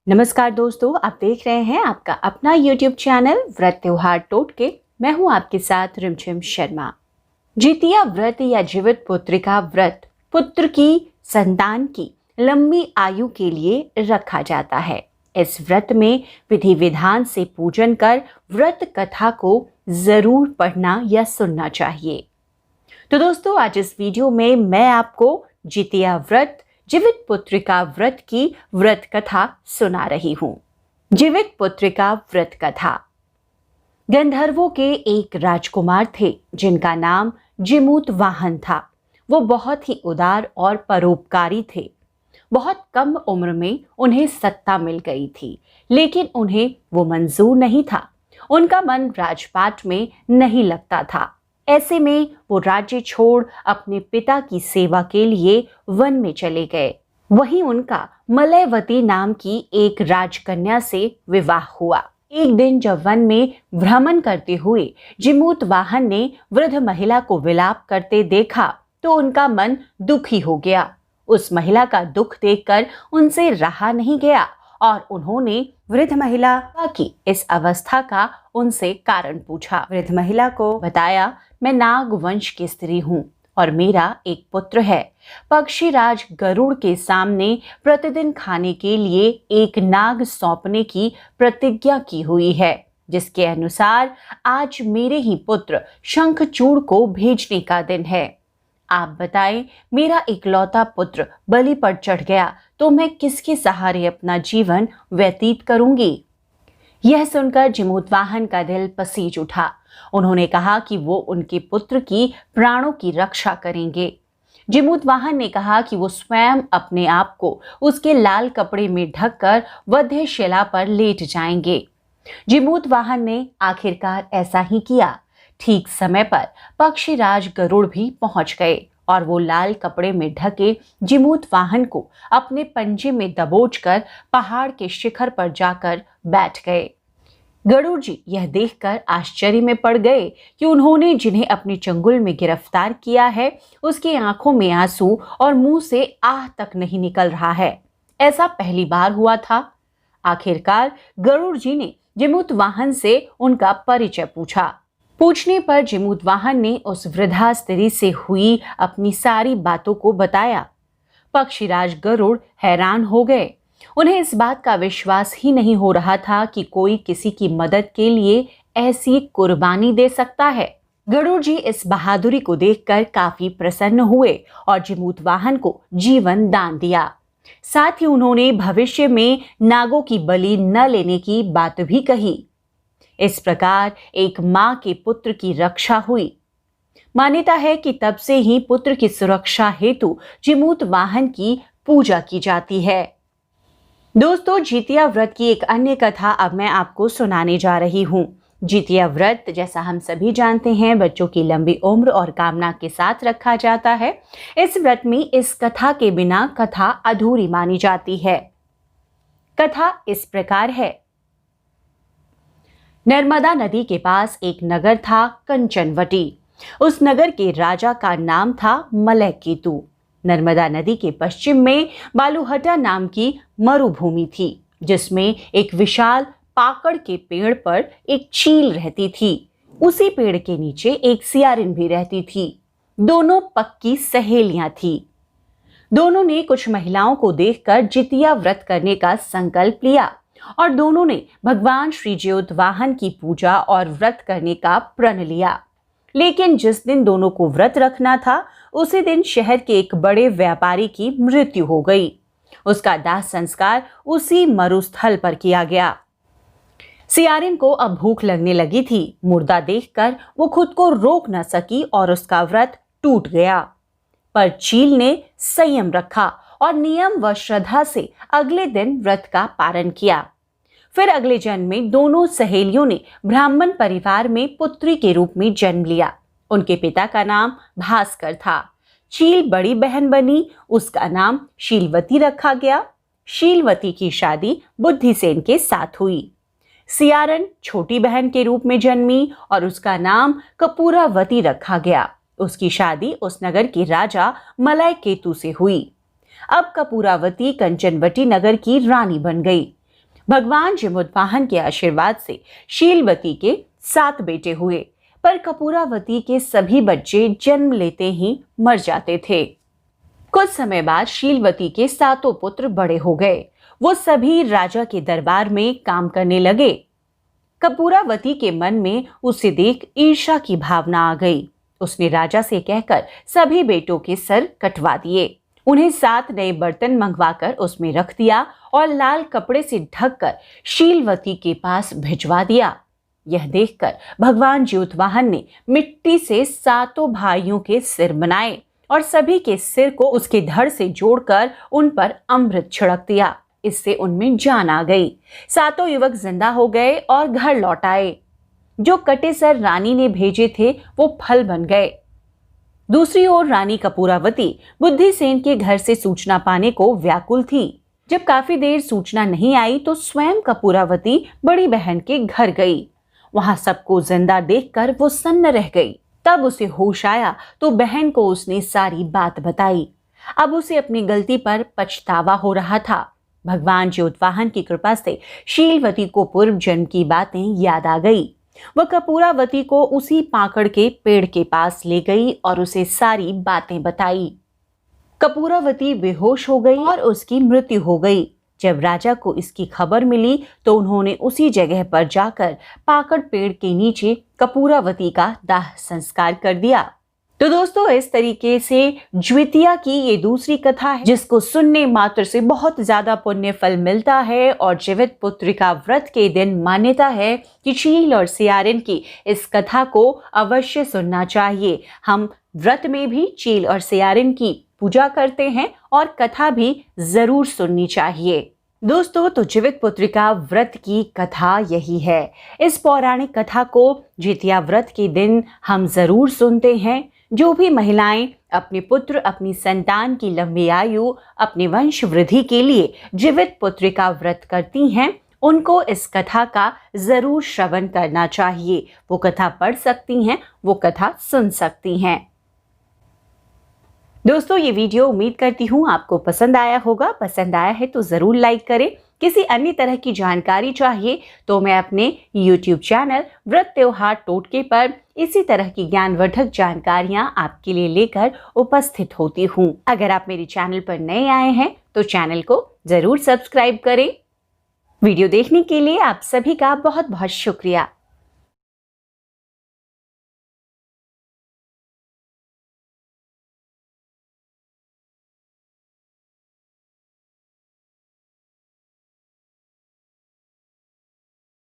नमस्कार दोस्तों, आप देख रहे हैं आपका अपना YouTube चैनल व्रत त्योहार टोटके। मैं हूं आपके साथ रिमझिम शर्मा। जितिया व्रत या जीवित पुत्रिका व्रत पुत्र की संतान की लंबी आयु के लिए रखा जाता है। इस व्रत में विधि विधान से पूजन कर व्रत कथा को जरूर पढ़ना या सुनना चाहिए। तो दोस्तों, आज इस वीडियो में मैं आपको जितिया व्रत जीवित पुत्रिका व्रत की व्रत कथा सुना रही हूं। जीवित पुत्रिका व्रत कथा। गंधर्वों के एक राजकुमार थे जिनका नाम जिमूत वाहन था। वो बहुत ही उदार और परोपकारी थे। बहुत कम उम्र में उन्हें सत्ता मिल गई थी, लेकिन उन्हें वो मंजूर नहीं था। उनका मन राजपाट में नहीं लगता था। ऐसे में वो राज्य छोड़ अपने पिता की सेवा के लिए वन में चले गए। वहीं उनका मलयवती नाम की एक राजकन्या से विवाह हुआ। एक दिन जब वन में भ्रमण करते हुए जिमूत वाहन ने वृद्ध महिला को विलाप करते देखा तो उनका मन दुखी हो गया। उस महिला का दुख देखकर उनसे रहा नहीं गया और उन्होंने वृद्ध महिला की इस अवस्था का उनसे कारण पूछा। वृद्ध महिला को बताया, मैं नाग वंश की स्त्री हूँ और मेरा एक पुत्र है। पक्षीराज गरुड़ के सामने प्रतिदिन खाने के लिए एक नाग सौंपने की प्रतिज्ञा की हुई है, जिसके अनुसार आज मेरे ही पुत्र शंखचूड़ को भेजने का दिन है। आप बताएं, मेरा इकलौता पुत्र बलि पर चढ़ गया तो मैं किसके सहारे अपना जीवन व्यतीत करूंगी। यह सुनकर जिमूत वाहन का दिल पसीज उठा। उन्होंने कहा कि वो उनके पुत्र की प्राणों की रक्षा करेंगे। जिमूत वाहन ने कहा कि वो स्वयं अपने आप को उसके लाल कपड़े में ढककर वध्यशिला पर लेट जाएंगे। जिमूत वाहन ने आखिरकार ऐसा ही किया। ठीक समय पर पक्षीराज गरुड़ भी पहुंच गए और वो लाल कपड़े में ढके जिमूत वाहन को अपने पंजे में दबोचकर पहाड़ के शिखर पर जाकर बैठ गए। गरुड़ जी यह देखकर आश्चर्य में पड़ गए कि उन्होंने जिन्हें अपने चंगुल में गिरफ्तार किया है उसकी आंखों में आंसू और मुंह से आह तक नहीं निकल रहा है। ऐसा पहली बार हुआ था। आखिरकार गरुड़ जी ने जिमूत वाहन से उनका परिचय पूछा। पूछने पर जिमूत वाहन ने उस वृद्धा स्त्री से हुई अपनी सारी बातों को बताया। पक्षीराज गरुड़ हैरान हो गए। उन्हें इस बात का विश्वास ही नहीं हो रहा था कि कोई किसी की मदद के लिए ऐसी कुर्बानी दे सकता है। गरुड़ जी इस बहादुरी को देखकर काफी प्रसन्न हुए और जिमूत वाहन को जीवन दान दिया। साथ ही उन्होंने भविष्य में नागों की बलि न लेने की बात भी कही। इस प्रकार एक मां के पुत्र की रक्षा हुई। मान्यता है कि तब से ही पुत्र की सुरक्षा हेतु जिमूत वाहन की पूजा की जाती है। दोस्तों, जितिया व्रत की एक अन्य कथा अब मैं आपको सुनाने जा रही हूँ। जितिया व्रत, जैसा हम सभी जानते हैं, बच्चों की लंबी उम्र और कामना के साथ रखा जाता है। इस व्रत में इस कथा के बिना कथा अधूरी मानी जाती है। कथा इस प्रकार है। नर्मदा नदी के पास एक नगर था, कंचनवटी। उस नगर के राजा का नाम था मलयकेतु। नर्मदा नदी के पश्चिम में बालूहटा नाम की मरुभूमि थी, जिसमें एक विशाल पाकड़ के पेड़ पर एक चील रहती थी। उसी पेड़ के नीचे एक सियारिन भी रहती थी। दोनों पक्की सहेलियां थी। दोनों ने कुछ महिलाओं को देखकर जितिया व्रत करने का संकल्प लिया और दोनों ने भगवान श्री जिमूत वाहन की पूजा और व्रत करने का प्रण लिया। लेकिन जिस दिन दोनों को व्रत रखना था, उसी दिन शहर के एक बड़े व्यापारी की मृत्यु हो गई। उसका दाह संस्कार उसी मरुस्थल पर किया गया। सियारिन को अब भूख लगने लगी थी। मुर्दा देखकर वो खुद को रोक न सकी और उसका व्रत टूट गया। पर चील ने संयम रखा और नियम व श्रद्धा से अगले दिन व्रत का पालन किया। फिर अगले जन्म में दोनों सहेलियों ने ब्राह्मण परिवार में पुत्री के रूप में जन्म लिया। उनके पिता का नाम भास्कर था। चील बड़ी बहन बनी, उसका नाम शीलवती रखा गया। शीलवती की शादी बुद्धिसेन के साथ हुई। सियारन छोटी बहन के रूप में जन्मी और उसका नाम कपूरावती रखा गया। उसकी शादी उस नगर के राजा मलयकेतु से हुई। अब कपूरावती कंचनवटी नगर की रानी बन गई। भगवान जमोदवाहन के आशीर्वाद से शीलवती के 7 बेटे हुए, पर कपूरावती के सभी बच्चे जन्म लेते ही मर जाते थे। कुछ समय बाद शीलवती के 7 पुत्र बड़े हो गए। वो सभी राजा के दरबार में काम करने लगे। कपूरावती के मन में उसे देख ईर्ष्या की भावना आ गई। उसने राजा से कहकर सभी बेटों के सर कटवा दिए। उन्हें 7 नए बर्तन मंगवाकर उसमें रख दिया और लाल कपड़े से ढककर शीलवती के पास भिजवा दिया। यह देखकर भगवान ज्योतवाहन ने मिट्टी से 7 भाइयों के सिर बनाए और सभी के सिर को उसके धड़ से जोड़कर उन पर अमृत छिड़क दिया। इससे उनमें जान आ गई। 7 युवक जिंदा हो गए और घर लौट आए। जो कटे सर रानी ने भेजे थे वो फल बन गए। दूसरी ओर रानी कपूरावती बुद्धिसेन के घर से सूचना पाने को व्याकुल थी। जब काफी देर सूचना नहीं आई तो स्वयं कपूरावती बड़ी बहन के घर गई। वहां सबको जिंदा देखकर वो सन्न रह गई। तब उसे होश आया तो बहन को उसने सारी बात बताई। अब उसे अपनी गलती पर पछतावा हो रहा था। भगवान ज्योतवाहन की कृपा से शीलवती को पूर्व जन्म की बातें याद आ गई। वह कपूरावती को उसी पाकड़ के पेड़ के पास ले गई और उसे सारी बातें बताई। कपूरावती बेहोश हो गई और उसकी मृत्यु हो गई। जब राजा को इसकी खबर मिली तो उन्होंने उसी जगह पर जाकर पाकड़ पेड़ के नीचे कपूरावती का दाह संस्कार कर दिया। तो दोस्तों, इस तरीके से ज्वितिया की ये दूसरी कथा है जिसको सुनने मात्र से बहुत ज्यादा पुण्य फल मिलता है। और जीवित पुत्रिका व्रत के दिन मान्यता है कि चील और सियारिन की इस कथा को अवश्य सुनना चाहिए। हम व्रत में भी चील और सियारिन की पूजा करते हैं और कथा भी जरूर सुननी चाहिए। दोस्तों, तो जीवित पुत्रिका व्रत की कथा यही है। इस पौराणिक कथा को ज्वितिया व्रत के दिन हम जरूर सुनते हैं। जो भी महिलाएं अपने पुत्र, अपनी संतान की लंबी आयु, अपने वंश वृद्धि के लिए जीवित पुत्रिका व्रत करती हैं, उनको इस कथा का जरूर श्रवण करना चाहिए। वो कथा पढ़ सकती हैं, वो कथा सुन सकती हैं। दोस्तों, ये वीडियो उम्मीद करती हूँ आपको पसंद आया होगा। पसंद आया है तो जरूर लाइक करें। किसी अन्य तरह की जानकारी चाहिए तो मैं अपने YouTube चैनल व्रत त्योहार टोटके पर इसी तरह की ज्ञानवर्धक जानकारियां आपके लिए लेकर उपस्थित होती हूँ। अगर आप मेरे चैनल पर नए आए हैं तो चैनल को जरूर सब्सक्राइब करें। वीडियो देखने के लिए आप सभी का बहुत बहुत शुक्रिया।